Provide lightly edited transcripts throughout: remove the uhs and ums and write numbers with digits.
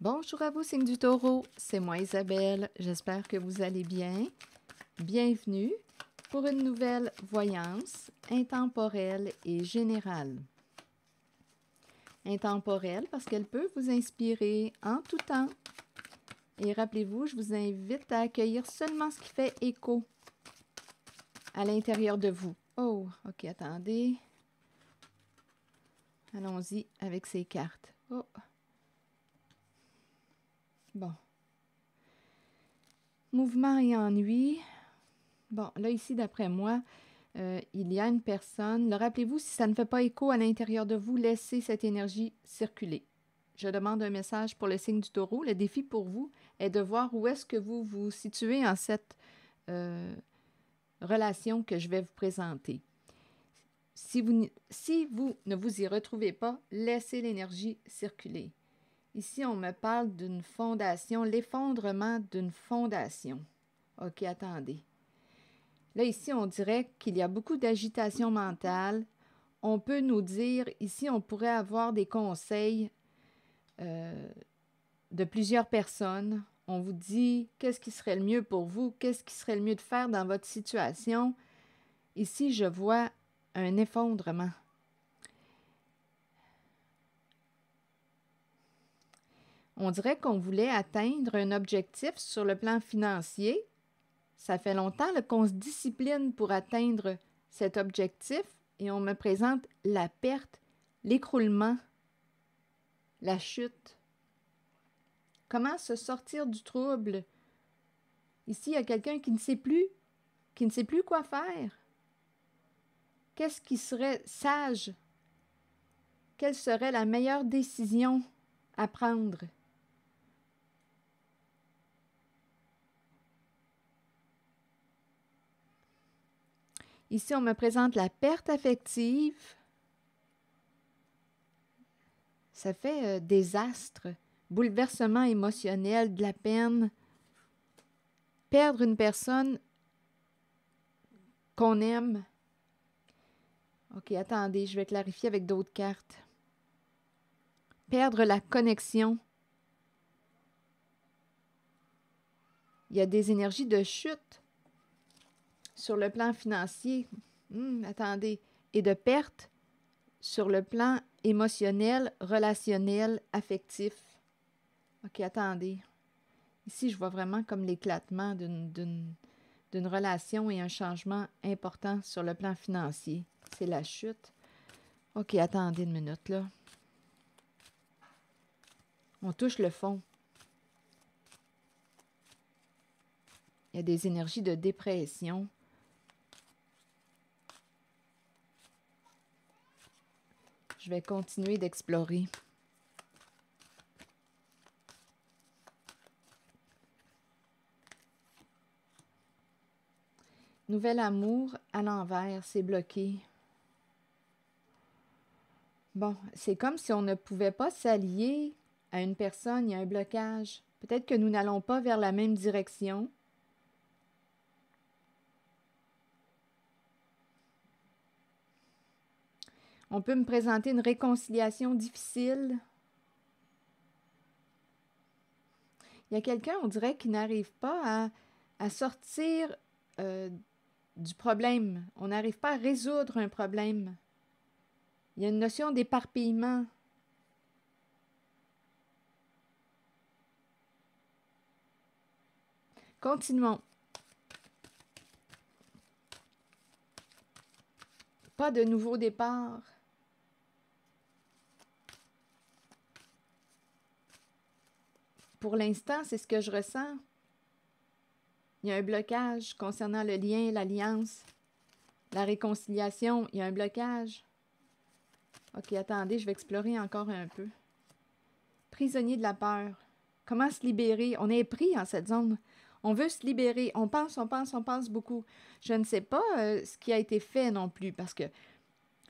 Bonjour à vous, signe du Taureau, c'est moi Isabelle, j'espère que vous allez bien. Bienvenue pour une nouvelle voyance intemporelle et générale. Intemporelle parce qu'elle peut vous inspirer en tout temps. Et rappelez-vous, je vous invite à accueillir seulement ce qui fait écho à l'intérieur de vous. Oh, ok, attendez. Allons-y avec ces cartes. Oh. Bon. Mouvement et ennui. Bon, là, ici, d'après moi, il y a une personne. Là, rappelez-vous, si ça ne fait pas écho à l'intérieur de vous, laissez cette énergie circuler. Je demande un message pour le signe du Taureau. Le défi pour vous est de voir où est-ce que vous vous situez en cette relation que je vais vous présenter. Si vous ne vous y retrouvez pas, laissez l'énergie circuler. Ici, on me parle d'une fondation, l'effondrement d'une fondation. OK, attendez. Là, ici, on dirait qu'il y a beaucoup d'agitation mentale. On peut nous dire, ici, on pourrait avoir des conseils de plusieurs personnes. On vous dit qu'est-ce qui serait le mieux pour vous, qu'est-ce qui serait le mieux de faire dans votre situation. Ici, je vois un effondrement. On dirait qu'on voulait atteindre un objectif sur le plan financier. Ça fait longtemps qu'on se discipline pour atteindre cet objectif et on me présente la perte, l'écroulement, la chute. Comment se sortir du trouble? Ici, il y a quelqu'un qui ne sait plus quoi faire. Qu'est-ce qui serait sage? Quelle serait la meilleure décision à prendre? Ici, on me présente la perte affective. Ça fait désastre, bouleversement émotionnel, de la peine. Perdre une personne qu'on aime. OK, attendez, je vais clarifier avec d'autres cartes. Perdre la connexion. Il y a des énergies de chute sur le plan financier. Attendez. Et de perte sur le plan émotionnel, relationnel, affectif. OK, attendez. Ici, je vois vraiment comme l'éclatement d'une relation et un changement important sur le plan financier. C'est la chute. OK, attendez une minute, là. On touche le fond. Il y a des énergies de dépression. Je vais continuer d'explorer. Nouvel amour à l'envers, c'est bloqué. Bon, c'est comme si on ne pouvait pas s'allier à une personne, il y a un blocage. Peut-être que nous n'allons pas vers la même direction. On peut me présenter une réconciliation difficile. Il y a quelqu'un, on dirait, qui n'arrive pas à sortir du problème. On n'arrive pas à résoudre un problème. Il y a une notion d'éparpillement. Continuons. Pas de nouveau départ. Pour l'instant, c'est ce que je ressens. Il y a un blocage concernant le lien, l'alliance, la réconciliation. Il y a un blocage. OK, attendez, je vais explorer encore un peu. Prisonnier de la peur. Comment se libérer? On est pris en cette zone. On veut se libérer. On pense beaucoup. Je ne sais pas ce qui a été fait non plus parce que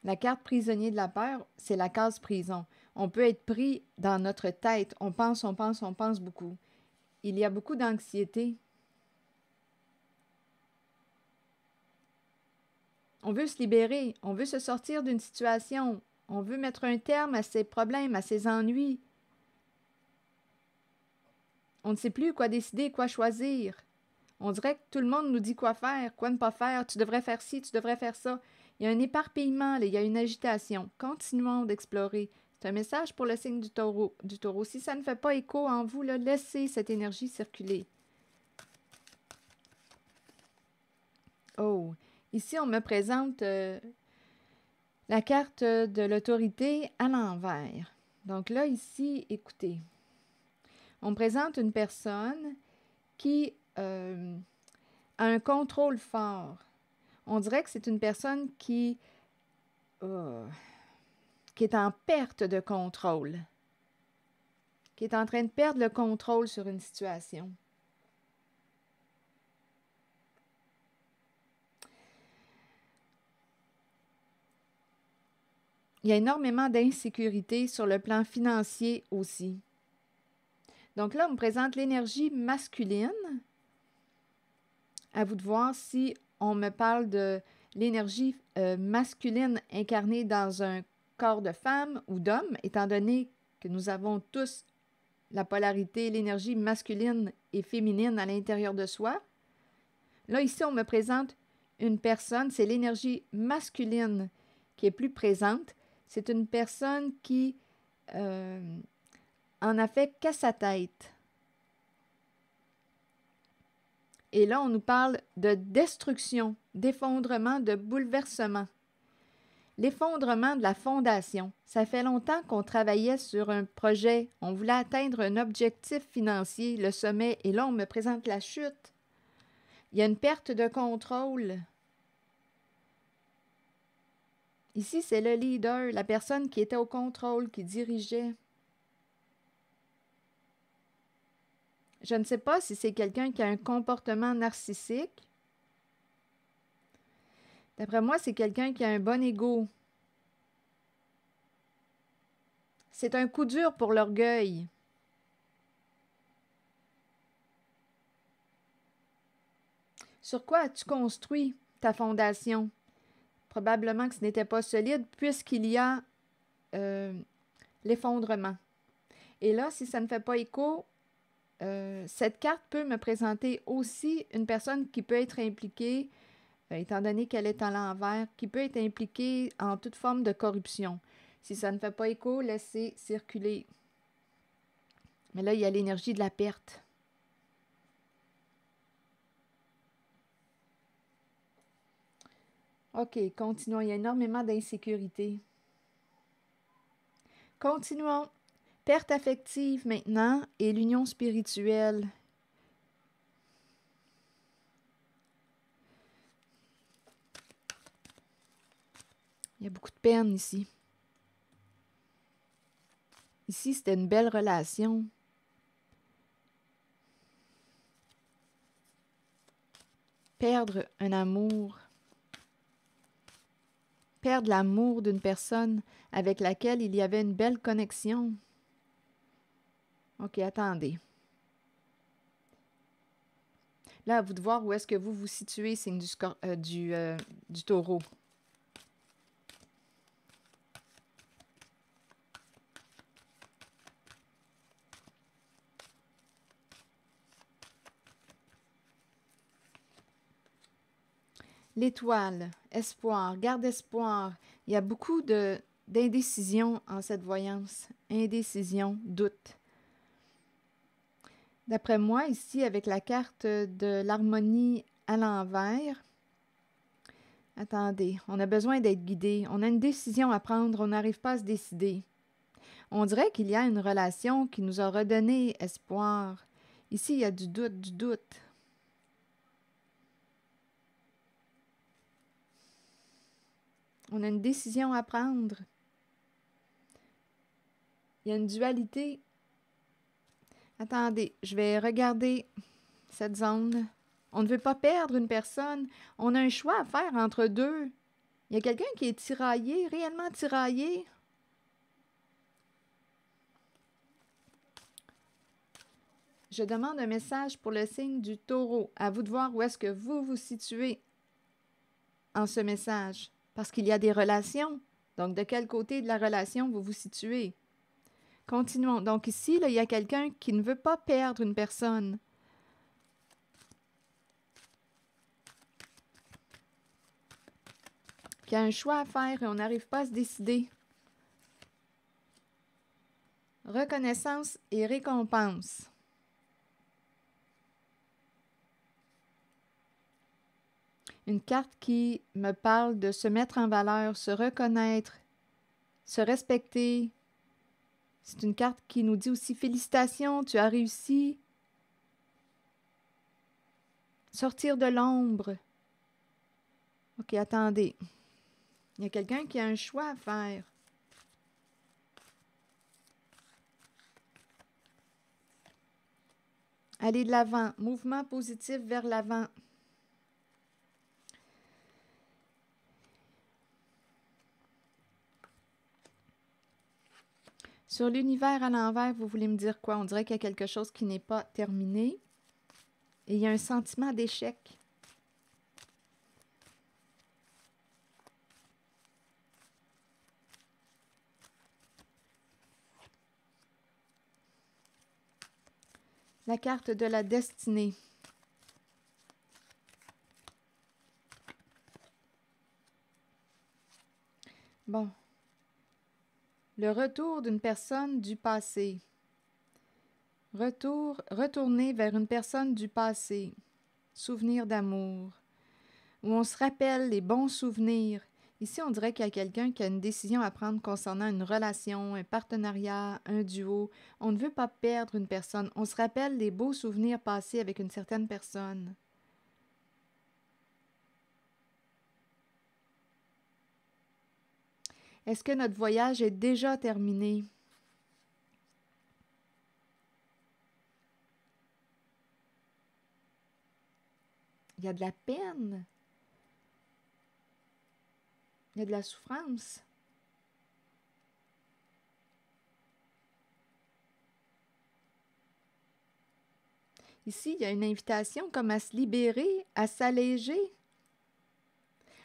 la carte prisonnier de la peur, c'est la case prison. On peut être pris dans notre tête. On pense beaucoup. Il y a beaucoup d'anxiété. On veut se libérer. On veut se sortir d'une situation. On veut mettre un terme à ses problèmes, à ses ennuis. On ne sait plus quoi décider, quoi choisir. On dirait que tout le monde nous dit quoi faire, quoi ne pas faire. Tu devrais faire ci, tu devrais faire ça. Il y a un éparpillement, là, il y a une agitation. Continuons d'explorer. C'est un message pour le signe du taureau. Si ça ne fait pas écho en vous, là, laissez cette énergie circuler. Oh, ici, on me présente la carte de l'autorité à l'envers. Donc là, ici, écoutez, on me présente une personne qui a un contrôle fort. On dirait que c'est une personne qui est en perte de contrôle, qui est en train de perdre le contrôle sur une situation. Il y a énormément d'insécurité sur le plan financier aussi. Donc là, on me présente l'énergie masculine. À vous de voir si on me parle de l'énergie masculine incarnée dans un corps de femme ou d'homme, étant donné que nous avons tous la polarité, l'énergie masculine et féminine à l'intérieur de soi. Là, ici, on me présente une personne, c'est l'énergie masculine qui est plus présente. C'est une personne qui en a fait qu'à sa tête. Et là, on nous parle de destruction, d'effondrement, de bouleversement. L'effondrement de la fondation. Ça fait longtemps qu'on travaillait sur un projet. On voulait atteindre un objectif financier, le sommet. Et là, on me présente la chute. Il y a une perte de contrôle. Ici, c'est le leader, la personne qui était au contrôle, qui dirigeait. Je ne sais pas si c'est quelqu'un qui a un comportement narcissique. D'après moi, c'est quelqu'un qui a un bon ego. C'est un coup dur pour l'orgueil. Sur quoi as-tu construit ta fondation? Probablement que ce n'était pas solide puisqu'il y a l'effondrement. Et là, si ça ne fait pas écho, cette carte peut me présenter aussi une personne qui peut être impliquée, étant donné qu'elle est à l'envers, qui peut être impliquée en toute forme de corruption. Si ça ne fait pas écho, laissez circuler. Mais là, il y a l'énergie de la perte. OK, continuons. Il y a énormément d'insécurité. Continuons. Perte affective maintenant et l'union spirituelle. Il y a beaucoup de peine ici. Ici, c'était une belle relation. Perdre un amour. Perdre l'amour d'une personne avec laquelle il y avait une belle connexion. OK, attendez. Là, à vous de voir où est-ce que vous vous situez, signe du taureau. L'étoile, espoir, garde espoir. Il y a beaucoup d'indécision en cette voyance. Indécision, doute. D'après moi, ici, avec la carte de l'harmonie à l'envers, attendez, on a besoin d'être guidé. On a une décision à prendre, on n'arrive pas à se décider. On dirait qu'il y a une relation qui nous a redonné espoir. Ici, il y a du doute, du doute. On a une décision à prendre. Il y a une dualité. Attendez, je vais regarder cette zone. On ne veut pas perdre une personne. On a un choix à faire entre deux. Il y a quelqu'un qui est tiraillé, réellement tiraillé. Je demande un message pour le signe du taureau. À vous de voir où est-ce que vous vous situez en ce message. Parce qu'il y a des relations. Donc, de quel côté de la relation vous vous situez? Continuons. Donc ici, là, il y a quelqu'un qui ne veut pas perdre une personne. Qui a un choix à faire et on n'arrive pas à se décider. Reconnaissance et récompense. Une carte qui me parle de se mettre en valeur, se reconnaître, se respecter. C'est une carte qui nous dit aussi félicitations, tu as réussi. Sortir de l'ombre. Ok, attendez. Il y a quelqu'un qui a un choix à faire. Aller de l'avant. Mouvement positif vers l'avant. Sur l'univers à l'envers, vous voulez me dire quoi? On dirait qu'il y a quelque chose qui n'est pas terminé. Et il y a un sentiment d'échec. La carte de la destinée. Bon. Le retour d'une personne du passé. Retourner vers une personne du passé. Souvenir d'amour. Où on se rappelle les bons souvenirs. Ici, on dirait qu'il y a quelqu'un qui a une décision à prendre concernant une relation, un partenariat, un duo. On ne veut pas perdre une personne. On se rappelle les beaux souvenirs passés avec une certaine personne. Est-ce que notre voyage est déjà terminé? Il y a de la peine. Il y a de la souffrance. Ici, il y a une invitation comme à se libérer, à s'alléger,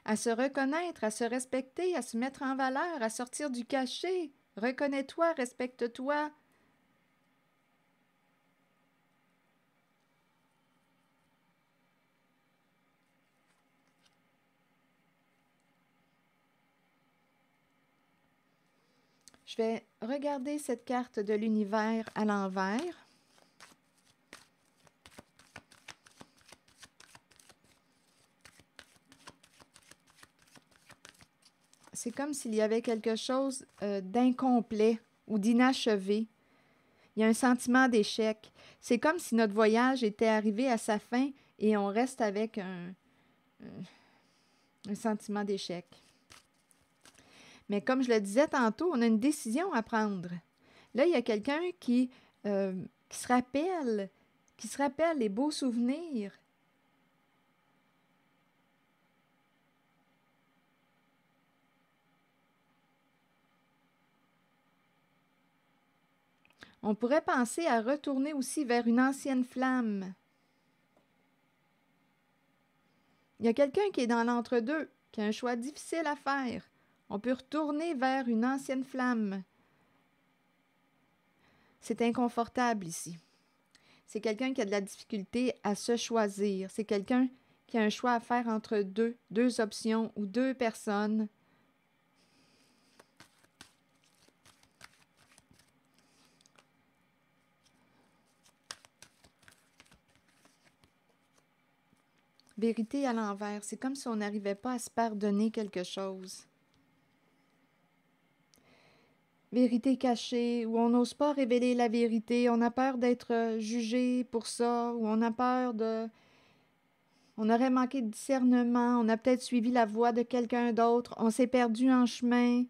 à se reconnaître, à se respecter, à se mettre en valeur, à sortir du cachet. Reconnais-toi, respecte-toi. Je vais regarder cette carte de l'univers à l'envers. C'est comme s'il y avait quelque chose d'incomplet ou d'inachevé. Il y a un sentiment d'échec. C'est comme si notre voyage était arrivé à sa fin et on reste avec un sentiment d'échec. Mais comme je le disais tantôt, on a une décision à prendre. Là, il y a quelqu'un qui se rappelle les beaux souvenirs. On pourrait penser à retourner aussi vers une ancienne flamme. Il y a quelqu'un qui est dans l'entre-deux, qui a un choix difficile à faire. On peut retourner vers une ancienne flamme. C'est inconfortable ici. C'est quelqu'un qui a de la difficulté à se choisir. C'est quelqu'un qui a un choix à faire entre deux options ou deux personnes. Vérité à l'envers. C'est comme si on n'arrivait pas à se pardonner quelque chose. Vérité cachée, où on n'ose pas révéler la vérité, on a peur d'être jugé pour ça, ou on a peur de... On aurait manqué de discernement, on a peut-être suivi la voie de quelqu'un d'autre, on s'est perdu en chemin,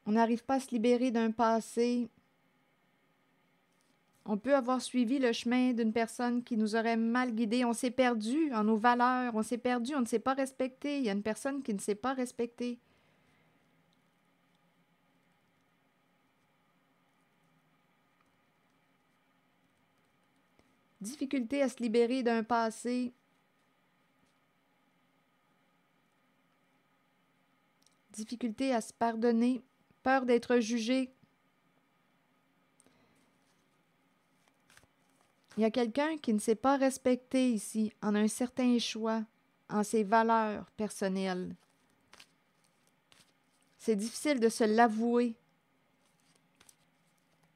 on n'arrive pas à se libérer d'un passé. On peut avoir suivi le chemin d'une personne qui nous aurait mal guidés, on s'est perdu en nos valeurs, on s'est perdu, on ne s'est pas respecté, il y a une personne qui ne s'est pas respectée. Difficulté à se libérer d'un passé. Difficulté à se pardonner peur d'être jugé. Il y a quelqu'un qui ne s'est pas respecté ici, en un certain choix, en ses valeurs personnelles. C'est difficile de se l'avouer.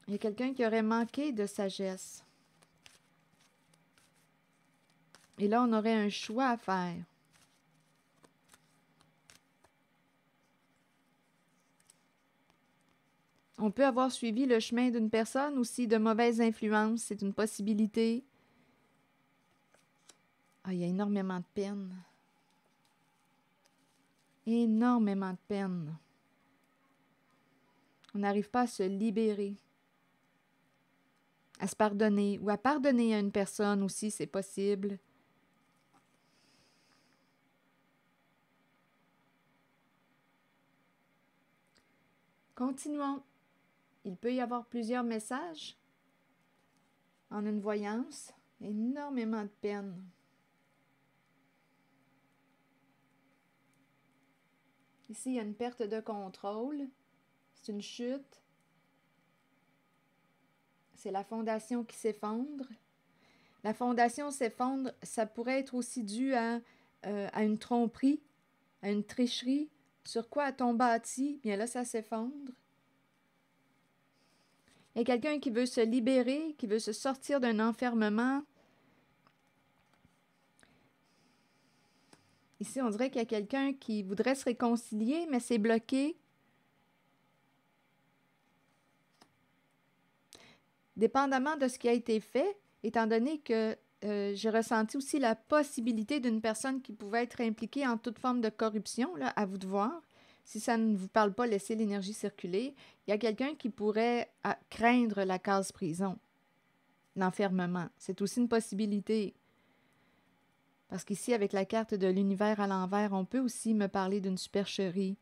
Il y a quelqu'un qui aurait manqué de sagesse. Et là, on aurait un choix à faire. On peut avoir suivi le chemin d'une personne aussi de mauvaise influence. C'est une possibilité. Ah, il y a énormément de peine. Énormément de peine. On n'arrive pas à se libérer. À se pardonner. Ou à pardonner à une personne aussi, c'est possible. Continuons. Il peut y avoir plusieurs messages en une voyance. Énormément de peine. Ici, il y a une perte de contrôle. C'est une chute. C'est la fondation qui s'effondre. La fondation s'effondre, ça pourrait être aussi dû à une tromperie, à une tricherie. Sur quoi a-t-on bâti? Bien là, ça s'effondre. Il y a quelqu'un qui veut se libérer, qui veut se sortir d'un enfermement. Ici, on dirait qu'il y a quelqu'un qui voudrait se réconcilier, mais c'est bloqué. Dépendamment de ce qui a été fait, étant donné que j'ai ressenti aussi la possibilité d'une personne qui pouvait être impliquée en toute forme de corruption, là, à vous de voir. Si ça ne vous parle pas, laissez l'énergie circuler. Il y a quelqu'un qui pourrait craindre la case prison, l'enfermement. C'est aussi une possibilité. Parce qu'ici, avec la carte de l'univers à l'envers, on peut aussi me parler d'une supercherie.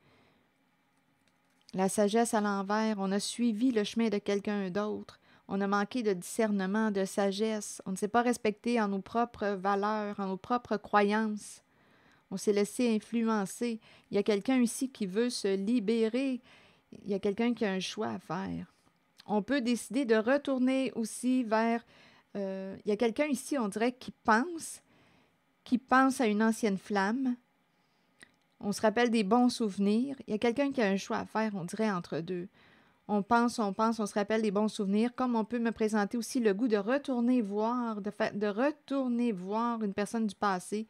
La sagesse à l'envers, on a suivi le chemin de quelqu'un d'autre. On a manqué de discernement, de sagesse. On ne s'est pas respecté en nos propres valeurs, en nos propres croyances. On s'est laissé influencer. Il y a quelqu'un ici qui veut se libérer. Il y a quelqu'un qui a un choix à faire. On peut décider de retourner aussi vers... il y a quelqu'un ici, on dirait, qui pense à une ancienne flamme. On se rappelle des bons souvenirs. Il y a quelqu'un qui a un choix à faire, on dirait, entre deux. On pense, on se rappelle des bons souvenirs, comme on peut me présenter aussi le goût de retourner voir, de retourner voir une personne du passé,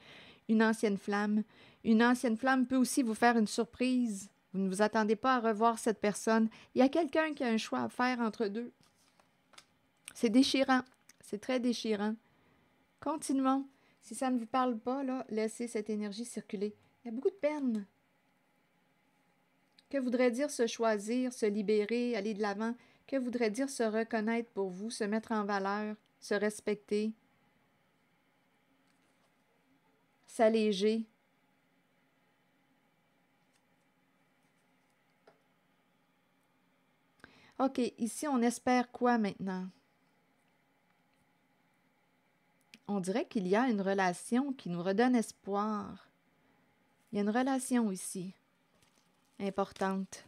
une ancienne flamme. Une ancienne flamme peut aussi vous faire une surprise. Vous ne vous attendez pas à revoir cette personne. Il y a quelqu'un qui a un choix à faire entre deux. C'est déchirant. C'est très déchirant. Continuons. Si ça ne vous parle pas, là, laissez cette énergie circuler. Il y a beaucoup de peine. Que voudrait dire se choisir, se libérer, aller de l'avant? Que voudrait dire se reconnaître pour vous, se mettre en valeur, se respecter, s'alléger? OK, ici, on espère quoi maintenant? On dirait qu'il y a une relation qui nous redonne espoir. Il y a une relation ici, importante.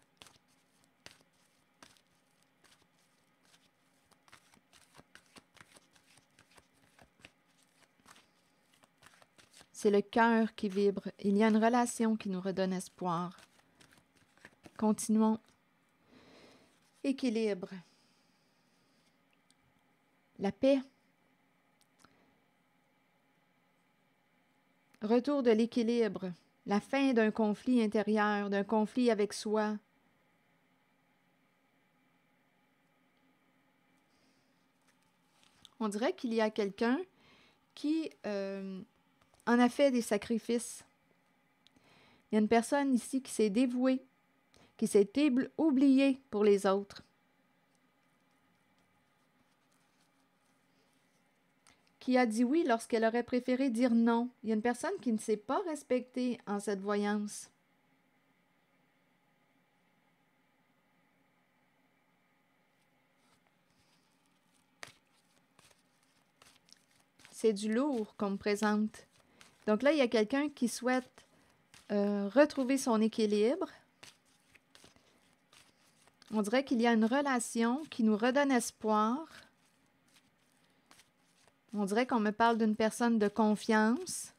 C'est le cœur qui vibre. Il y a une relation qui nous redonne espoir. Continuons. Équilibre. La paix. Retour de l'équilibre. La fin d'un conflit intérieur, d'un conflit avec soi. On dirait qu'il y a quelqu'un qui en a fait des sacrifices. Il y a une personne ici qui s'est dévouée, qui s'est oubliée pour les autres. Qui a dit oui lorsqu'elle aurait préféré dire non. Il y a une personne qui ne s'est pas respectée en cette voyance. C'est du lourd qu'on me présente. Donc là, il y a quelqu'un qui souhaite retrouver son équilibre. On dirait qu'il y a une relation qui nous redonne espoir. On dirait qu'on me parle d'une personne de confiance.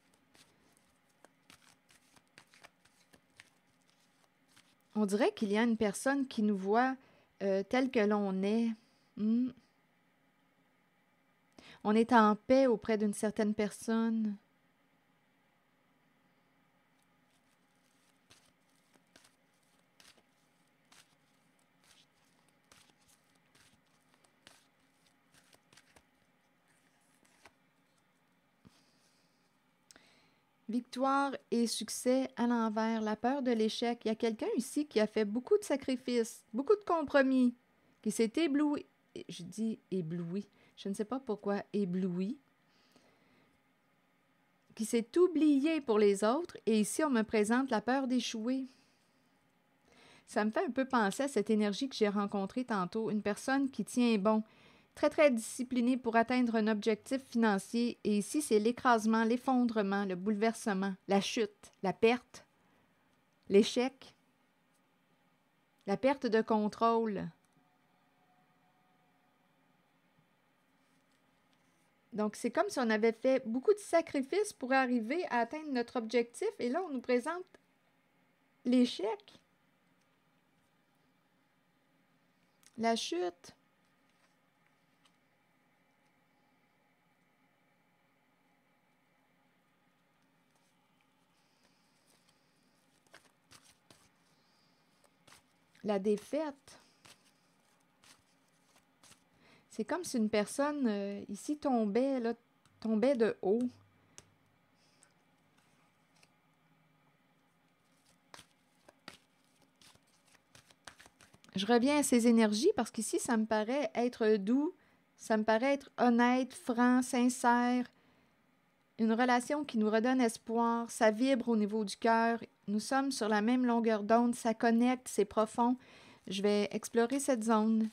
On dirait qu'il y a une personne qui nous voit tel que l'on est. On est en paix auprès d'une certaine personne. Victoire et succès à l'envers, la peur de l'échec. Il y a quelqu'un ici qui a fait beaucoup de sacrifices, beaucoup de compromis, qui s'est ébloui. Je dis ébloui. Je ne sais pas pourquoi ébloui. Qui s'est oublié pour les autres. Et ici, on me présente la peur d'échouer. Ça me fait un peu penser à cette énergie que j'ai rencontrée tantôt. Une personne qui tient bon, très, très disciplinée pour atteindre un objectif financier. Et ici, c'est l'écrasement, l'effondrement, le bouleversement, la chute, la perte, l'échec, la perte de contrôle. Donc, c'est comme si on avait fait beaucoup de sacrifices pour arriver à atteindre notre objectif. Et là, on nous présente l'échec, la chute. La défaite. C'est comme si une personne ici tombait de haut. Je reviens à ces énergies parce qu'ici, ça me paraît être doux, ça me paraît être honnête, franc, sincère. Une relation qui nous redonne espoir, ça vibre au niveau du cœur. Nous sommes sur la même longueur d'onde, ça connecte, c'est profond. Je vais explorer cette zone.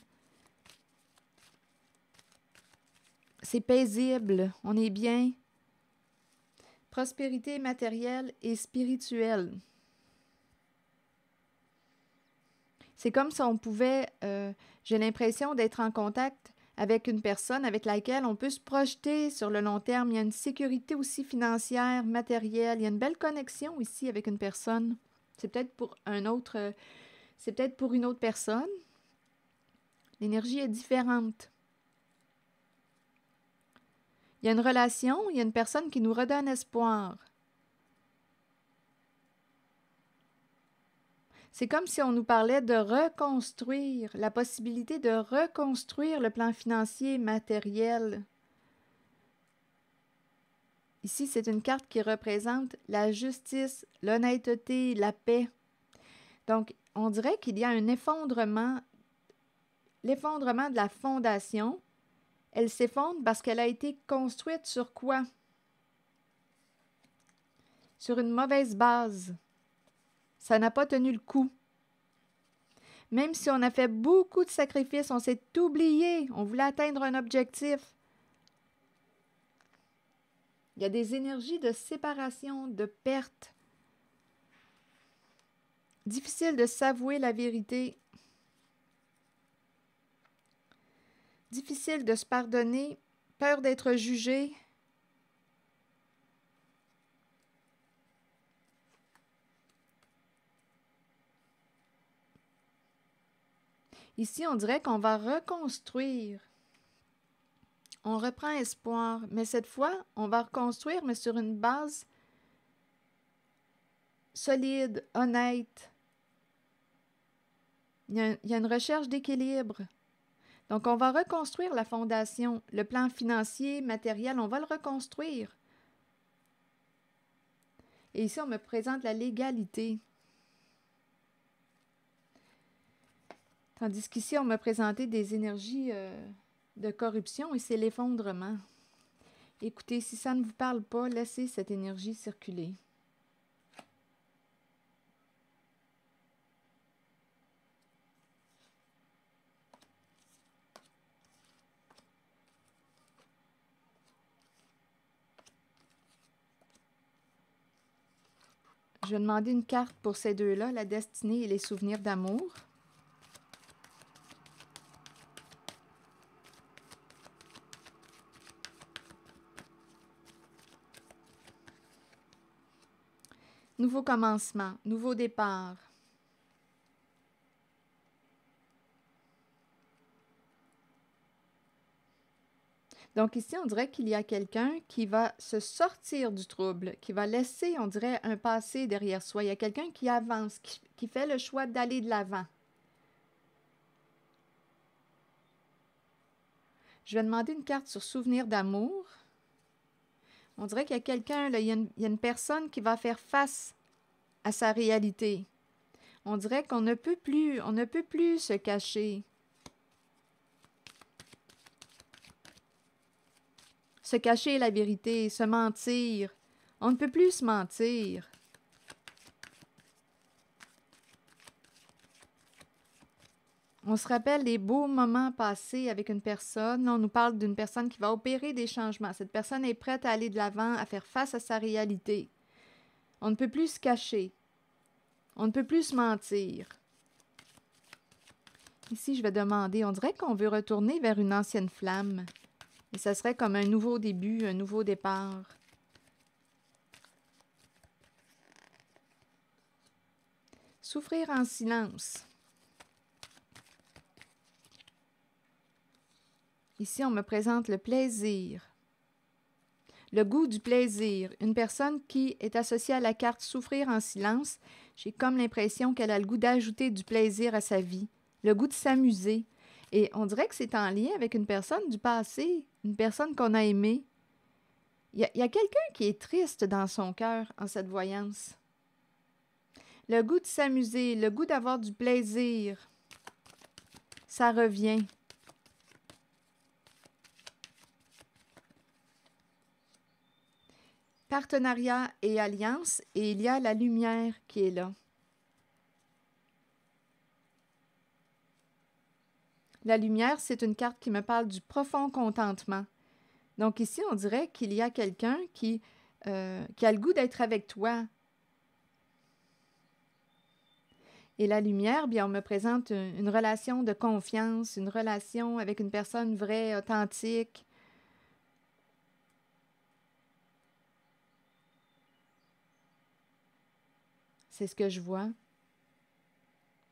C'est paisible, on est bien. Prospérité matérielle et spirituelle. C'est comme si on pouvait, j'ai l'impression d'être en contact avec une personne avec laquelle on peut se projeter sur le long terme. Il y a une sécurité aussi financière, matérielle. Il y a une belle connexion ici avec une personne. C'est peut-être pour c'est peut-être pour une autre personne. L'énergie est différente. Il y a une relation, il y a une personne qui nous redonne espoir. C'est comme si on nous parlait de reconstruire, la possibilité de reconstruire le plan financier, matériel. Ici, c'est une carte qui représente la justice, l'honnêteté, la paix. Donc, on dirait qu'il y a un effondrement, l'effondrement de la fondation. Elle s'effondre parce qu'elle a été construite sur quoi? Sur une mauvaise base. Ça n'a pas tenu le coup. Même si on a fait beaucoup de sacrifices, on s'est oublié, on voulait atteindre un objectif. Il y a des énergies de séparation, de perte. Difficile de s'avouer la vérité. Difficile de se pardonner, peur d'être jugé. Ici, on dirait qu'on va reconstruire. On reprend espoir, mais cette fois, on va reconstruire, mais sur une base solide, honnête. Il y a une recherche d'équilibre. Donc, on va reconstruire la fondation, le plan financier, matériel, on va le reconstruire. Et ici, on me présente la légalité. Tandis qu'ici, on m'a présenté des énergies de corruption et c'est l'effondrement. Écoutez, si ça ne vous parle pas, laissez cette énergie circuler. Je vais demander une carte pour ces deux-là, la destinée et les souvenirs d'amour. nouveau commencement, nouveau départ. Donc ici, on dirait qu'il y a quelqu'un qui va se sortir du trouble, qui va laisser, on dirait, un passé derrière soi. Il y a quelqu'un qui avance, qui fait le choix d'aller de l'avant. Je vais demander une carte sur souvenir d'amour. On dirait qu'il y a quelqu'un, il y a une personne qui va faire face à sa réalité. On dirait qu'on ne peut plus se cacher. Se cacher la vérité, se mentir. On ne peut plus se mentir. On se rappelle les beaux moments passés avec une personne. Là, on nous parle d'une personne qui va opérer des changements. Cette personne est prête à aller de l'avant, à faire face à sa réalité. On ne peut plus se cacher. On ne peut plus se mentir. Ici, je vais demander, on dirait qu'on veut retourner vers une ancienne flamme. Et ça serait comme un nouveau début, un nouveau départ. Souffrir en silence. Ici, on me présente le plaisir. Le goût du plaisir. Une personne qui est associée à la carte souffrir en silence, j'ai comme l'impression qu'elle a le goût d'ajouter du plaisir à sa vie, le goût de s'amuser. Et on dirait que c'est en lien avec une personne du passé, une personne qu'on a aimée. Il y a quelqu'un qui est triste dans son cœur en cette voyance. Le goût de s'amuser, le goût d'avoir du plaisir, ça revient. Partenariat et alliance, et il y a la lumière qui est là. La lumière, c'est une carte qui me parle du profond contentement. Donc ici, on dirait qu'il y a quelqu'un qui a le goût d'être avec toi. Et la lumière, bien, on me présente une relation de confiance, une relation avec une personne vraie, authentique. C'est ce que je vois.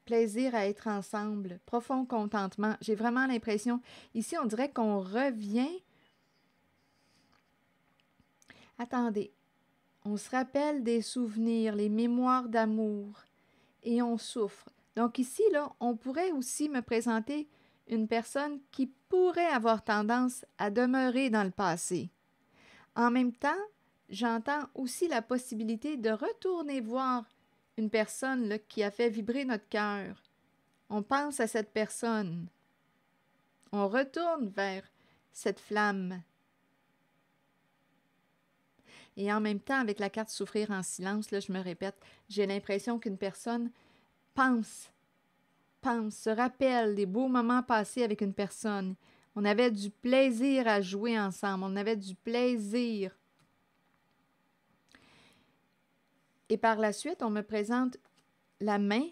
Plaisir à être ensemble, profond contentement. J'ai vraiment l'impression, ici, on dirait qu'on revient. Attendez, on se rappelle des souvenirs, les mémoires d'amour, et on souffre. Donc ici, là, on pourrait aussi me présenter une personne qui pourrait avoir tendance à demeurer dans le passé. En même temps, j'entends aussi la possibilité de retourner voir une personne là, qui a fait vibrer notre cœur. On pense à cette personne. On retourne vers cette flamme. Et en même temps, avec la carte souffrir en silence, là, je me répète, j'ai l'impression qu'une personne pense, se rappelle des beaux moments passés avec une personne. On avait du plaisir à jouer ensemble, on avait du plaisir. Et par la suite, on me présente la main,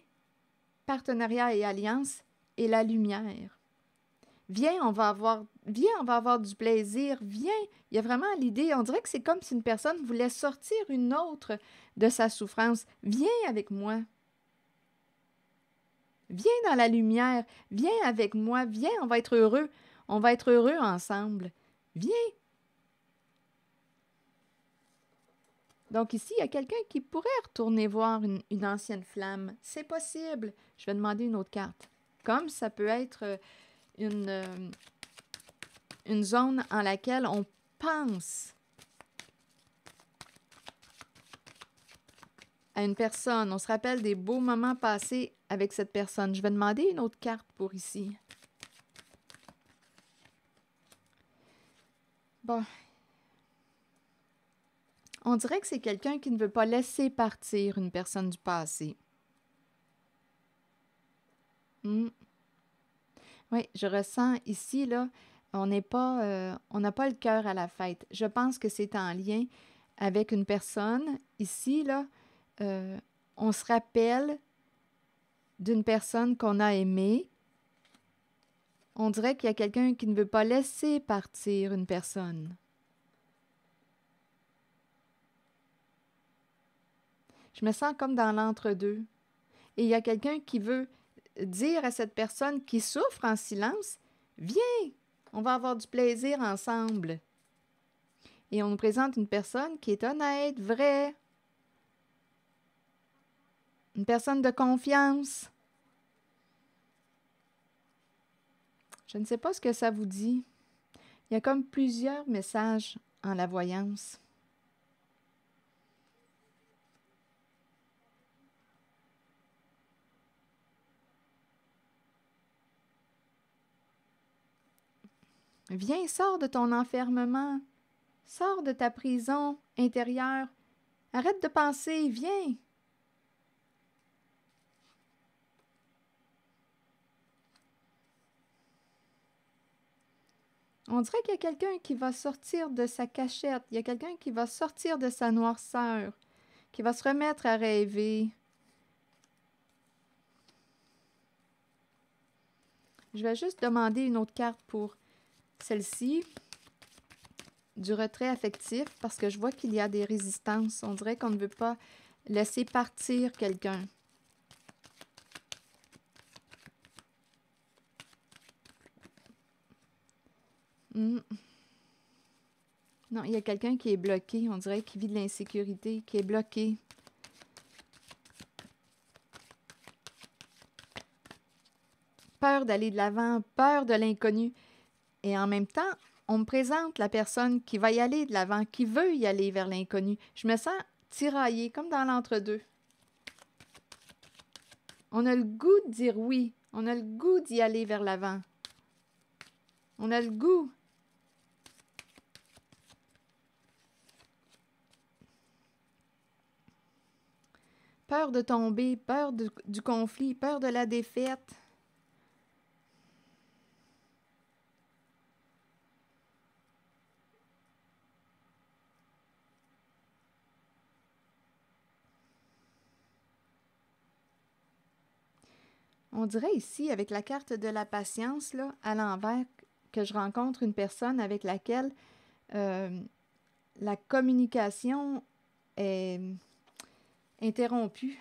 partenariat et alliance, et la lumière. Viens, on va avoir du plaisir, viens. Il y a vraiment l'idée, on dirait que c'est comme si une personne voulait sortir une autre de sa souffrance. Viens avec moi. Viens dans la lumière, viens avec moi, viens, on va être heureux. On va être heureux ensemble. Viens. Donc ici, il y a quelqu'un qui pourrait retourner voir une ancienne flamme. C'est possible. Je vais demander une autre carte. Comme ça peut être une zone en laquelle on pense à une personne. On se rappelle des beaux moments passés avec cette personne. Je vais demander une autre carte pour ici. Bon. On dirait que c'est quelqu'un qui ne veut pas laisser partir une personne du passé. Oui, je ressens ici, là, on n'a pas le cœur à la fête. Je pense que c'est en lien avec une personne. Ici, là, on se rappelle d'une personne qu'on a aimée. On dirait qu'il y a quelqu'un qui ne veut pas laisser partir une personne. Je me sens comme dans l'entre-deux. Et il y a quelqu'un qui veut dire à cette personne qui souffre en silence, « Viens, on va avoir du plaisir ensemble. » Et on nous présente une personne qui est honnête, vraie, une personne de confiance. Je ne sais pas ce que ça vous dit. Il y a comme plusieurs messages en la voyance. Viens, sors de ton enfermement. Sors de ta prison intérieure. Arrête de penser, viens. On dirait qu'il y a quelqu'un qui va sortir de sa cachette. Il y a quelqu'un qui va sortir de sa noirceur, qui va se remettre à rêver. Je vais juste demander une autre carte pour celle-ci, du retrait affectif, parce que je vois qu'il y a des résistances. On dirait qu'on ne veut pas laisser partir quelqu'un. Non, il y a quelqu'un qui est bloqué. On dirait qu'il vit de l'insécurité, qui est bloqué. Peur d'aller de l'avant, peur de l'inconnu. Et en même temps, on me présente la personne qui va y aller de l'avant, qui veut y aller vers l'inconnu. Je me sens tiraillée, comme dans l'entre-deux. On a le goût de dire oui. On a le goût d'y aller vers l'avant. On a le goût. Peur de tomber, peur du conflit, peur de la défaite. On dirait ici, avec la carte de la patience, là, à l'envers, que je rencontre une personne avec laquelle la communication est interrompue.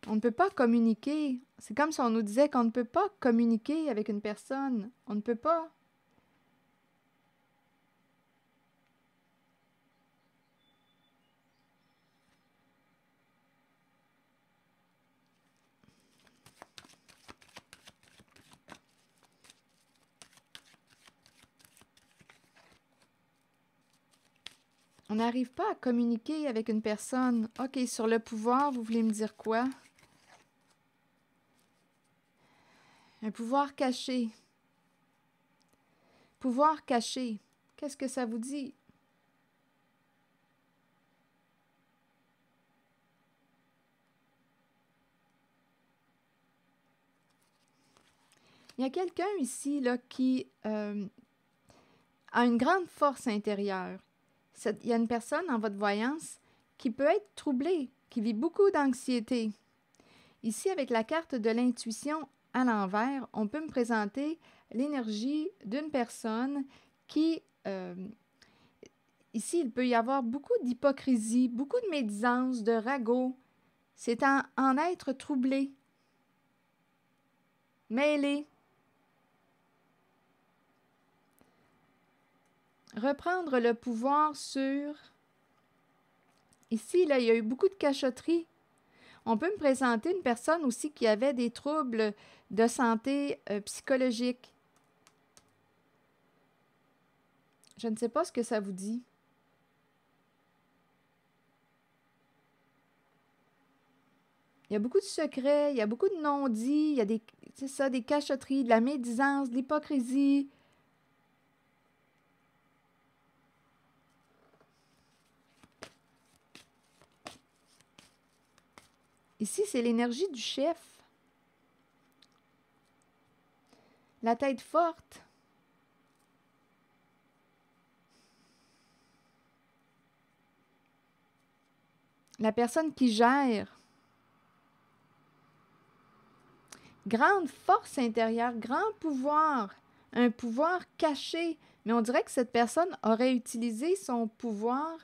On ne peut pas communiquer. C'est comme si on nous disait qu'on ne peut pas communiquer avec une personne. On ne peut pas. On n'arrive pas à communiquer avec une personne. OK, sur le pouvoir, vous voulez me dire quoi? Un pouvoir caché. Pouvoir caché. Qu'est-ce que ça vous dit? Il y a quelqu'un ici là, qui a une grande force intérieure. Il y a une personne en votre voyance qui peut être troublée, qui vit beaucoup d'anxiété. Ici, avec la carte de l'intuition à l'envers, on peut me présenter l'énergie d'une personne qui, ici, il peut y avoir beaucoup d'hypocrisie, beaucoup de médisance, de ragot. C'est en être troublé, mêlé. Reprendre le pouvoir sur... Ici, là, il y a eu beaucoup de cachotterie. On peut me présenter une personne aussi qui avait des troubles de santé psychologique. Je ne sais pas ce que ça vous dit. Il y a beaucoup de secrets, il y a beaucoup de non-dits, il y a des cachotteries, de la médisance, de l'hypocrisie. Ici, c'est l'énergie du chef. La tête forte. La personne qui gère. Grande force intérieure, grand pouvoir. Un pouvoir caché. Mais on dirait que cette personne aurait utilisé son pouvoir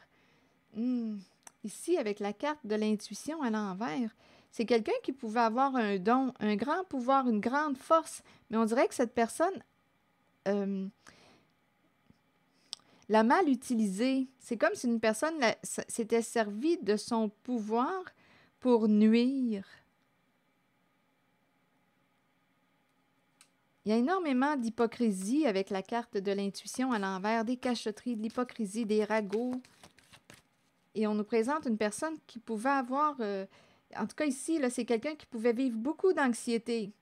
ici, avec la carte de l'intuition à l'envers, c'est quelqu'un qui pouvait avoir un don, un grand pouvoir, une grande force, mais on dirait que cette personne l'a mal utilisé. C'est comme si une personne s'était servie de son pouvoir pour nuire. Il y a énormément d'hypocrisie avec la carte de l'intuition à l'envers, des cachotteries, de l'hypocrisie, des ragots. Et on nous présente une personne qui pouvait avoir... en tout cas ici, là, c'est quelqu'un qui pouvait vivre beaucoup d'anxiété.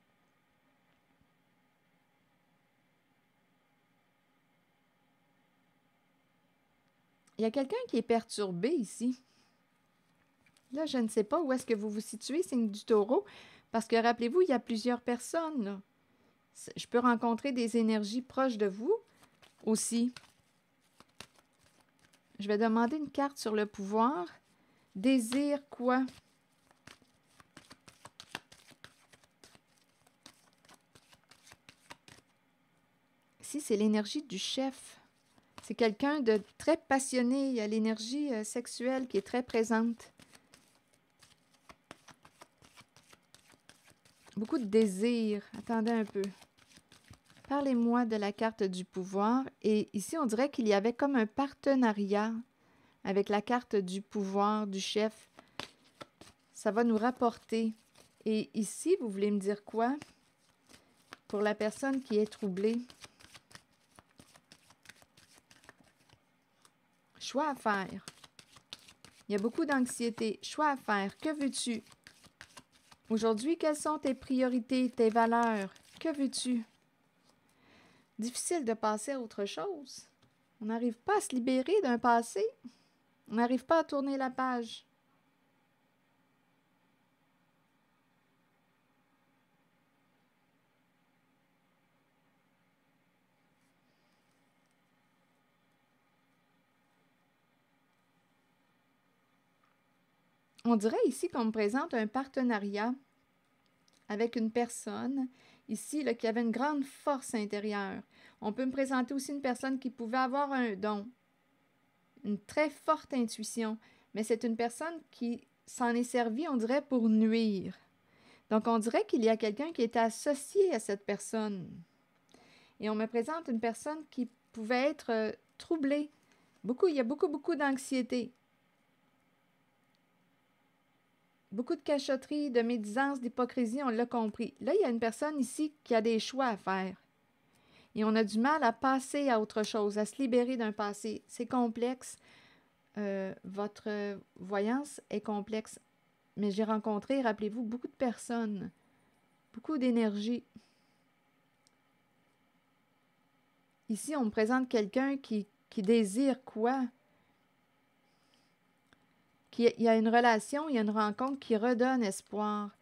Il y a quelqu'un qui est perturbé ici. Là, je ne sais pas où est-ce que vous vous situez, signe du taureau, parce que rappelez-vous, il y a plusieurs personnes, là. Je peux rencontrer des énergies proches de vous aussi. Je vais demander une carte sur le pouvoir. Désire quoi? Ici, c'est l'énergie du chef. C'est quelqu'un de très passionné. Il y a l'énergie sexuelle qui est très présente. Beaucoup de désir. Attendez un peu. Parlez-moi de la carte du pouvoir. Et ici, on dirait qu'il y avait comme un partenariat avec la carte du pouvoir, du chef. Ça va nous rapporter. Et ici, vous voulez me dire quoi? Pour la personne qui est troublée. Choix à faire. Il y a beaucoup d'anxiété. Choix à faire. Que veux-tu? Aujourd'hui, quelles sont tes priorités, tes valeurs? Que veux-tu? Difficile de passer à autre chose. On n'arrive pas à se libérer d'un passé. On n'arrive pas à tourner la page. On dirait ici qu'on me présente un partenariat avec une personne, ici, là, qui avait une grande force intérieure. On peut me présenter aussi une personne qui pouvait avoir un don, une très forte intuition, mais c'est une personne qui s'en est servie, on dirait, pour nuire. Donc, on dirait qu'il y a quelqu'un qui était associé à cette personne. Et on me présente une personne qui pouvait être troublée. Il y a beaucoup d'anxiété. Beaucoup de cachotterie, de médisance, d'hypocrisie, on l'a compris. Là, il y a une personne ici qui a des choix à faire. Et on a du mal à passer à autre chose, à se libérer d'un passé. C'est complexe. Votre voyance est complexe. Mais j'ai rencontré, rappelez-vous, beaucoup de personnes. Beaucoup d'énergie. Ici, on me présente quelqu'un qui désire quoi? Il y a une relation, il y a une rencontre qui redonne espoir.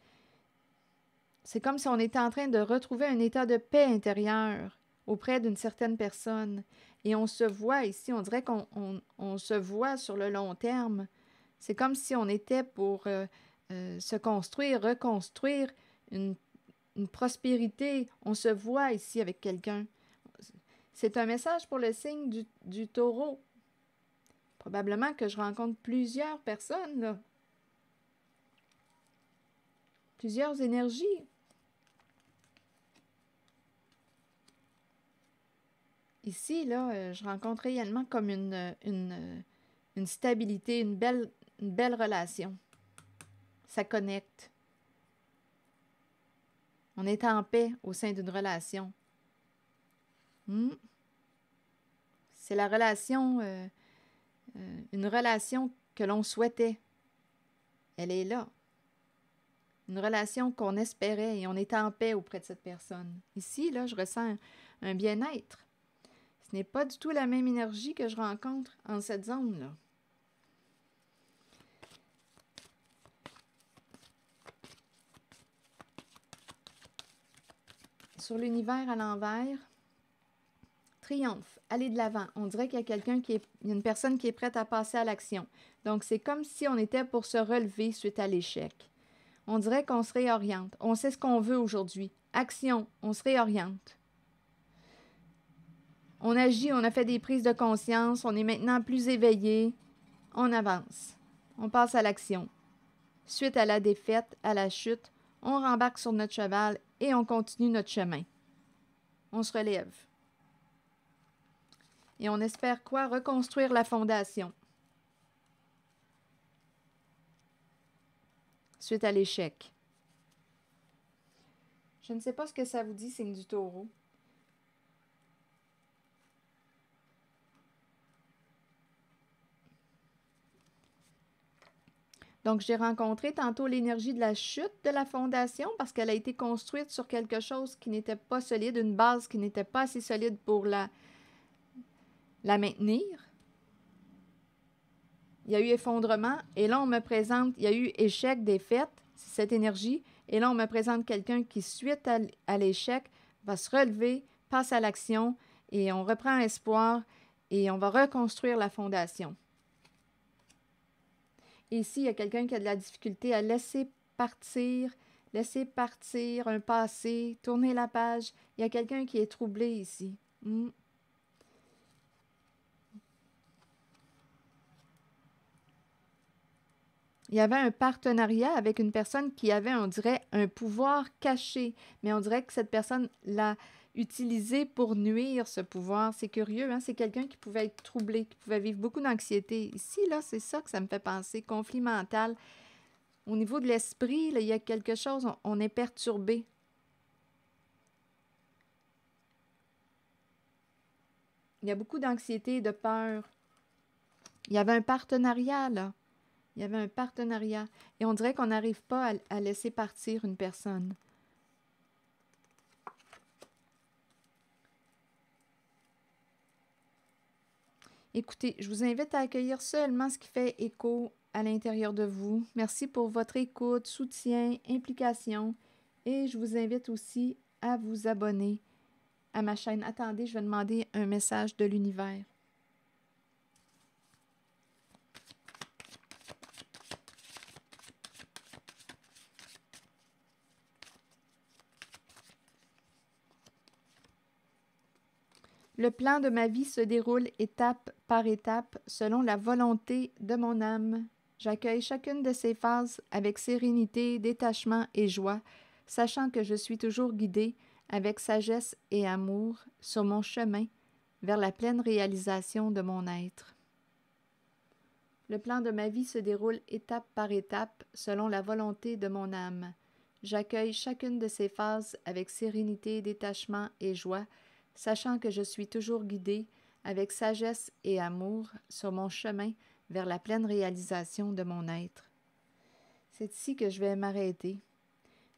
C'est comme si on était en train de retrouver un état de paix intérieure auprès d'une certaine personne. Et on se voit ici, on dirait qu'on se voit sur le long terme. C'est comme si on était pour se construire, reconstruire une prospérité. On se voit ici avec quelqu'un. C'est un message pour le signe du taureau. Probablement que je rencontre plusieurs personnes, là. Plusieurs énergies. Ici, là, je rencontre réellement comme une stabilité, une belle relation. Ça connecte. On est en paix au sein d'une relation. C'est la relation, une relation que l'on souhaitait. Elle est là. Une relation qu'on espérait et on est en paix auprès de cette personne. Ici, là, je ressens un bien-être. Ce n'est pas du tout la même énergie que je rencontre en cette zone-là. Sur l'univers à l'envers, triomphe, aller de l'avant. On dirait qu'il y a il y a une personne qui est prête à passer à l'action. Donc, c'est comme si on était pour se relever suite à l'échec. On dirait qu'on se réoriente. On sait ce qu'on veut aujourd'hui. Action, on se réoriente. On agit, on a fait des prises de conscience, on est maintenant plus éveillé, on avance. On passe à l'action. Suite à la défaite, à la chute, on rembarque sur notre cheval et on continue notre chemin. On se relève. Et on espère quoi? Reconstruire la fondation. Suite à l'échec. Je ne sais pas ce que ça vous dit, signe du taureau. Donc, j'ai rencontré tantôt l'énergie de la chute de la fondation parce qu'elle a été construite sur quelque chose qui n'était pas solide, une base qui n'était pas assez solide pour la maintenir. Il y a eu effondrement et là, on me présente, il y a eu échec, défaite, c'est cette énergie. Et là, on me présente quelqu'un qui, suite à l'échec, va se relever, passe à l'action et on reprend espoir et on va reconstruire la fondation. Et ici, il y a quelqu'un qui a de la difficulté à laisser partir un passé, tourner la page. Il y a quelqu'un qui est troublé ici. Il y avait un partenariat avec une personne qui avait, on dirait, un pouvoir caché, mais on dirait que cette personne l'a utilisé pour nuire, ce pouvoir. C'est curieux, hein? C'est quelqu'un qui pouvait être troublé, qui pouvait vivre beaucoup d'anxiété. Ici, là, c'est ça que ça me fait penser, conflit mental. Au niveau de l'esprit, il y a quelque chose, on est perturbé. Il y a beaucoup d'anxiété et de peur. Il y avait un partenariat, là. Il y avait un partenariat. Et on dirait qu'on n'arrive pas à laisser partir une personne. Écoutez, je vous invite à accueillir seulement ce qui fait écho à l'intérieur de vous. Merci pour votre écoute, soutien, implication. Et je vous invite aussi à vous abonner à ma chaîne. Attendez, je vais demander un message de l'univers. Le plan de ma vie se déroule étape par étape selon la volonté de mon âme. J'accueille chacune de ces phases avec sérénité, détachement et joie, sachant que je suis toujours guidée avec sagesse et amour sur mon chemin vers la pleine réalisation de mon être. Le plan de ma vie se déroule étape par étape selon la volonté de mon âme. J'accueille chacune de ces phases avec sérénité, détachement et joie, sachant que je suis toujours guidée avec sagesse et amour sur mon chemin vers la pleine réalisation de mon être. C'est ici que je vais m'arrêter.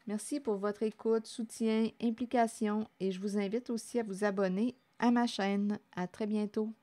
Merci pour votre écoute, soutien, implication et je vous invite aussi à vous abonner à ma chaîne. À très bientôt.